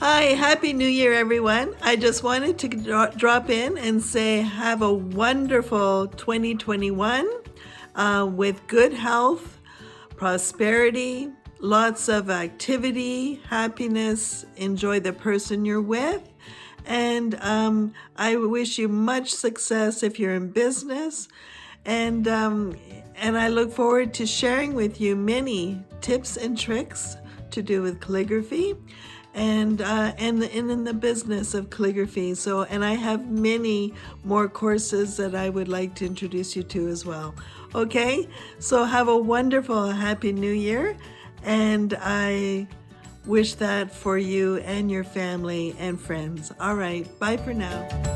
Hi, Happy New Year, everyone. I just wanted to drop in and say have a wonderful 2021 with good health, prosperity, lots of activity, happiness, enjoy the person you're with. And I wish you much success if you're in business. And I look forward to sharing with you many tips and tricks to do with calligraphy and in the business of calligraphy. So, and I have many more courses that I would like to introduce you to as well. Okay, so have a wonderful, happy New Year, and I wish that for you and your family and friends. All right, bye for now.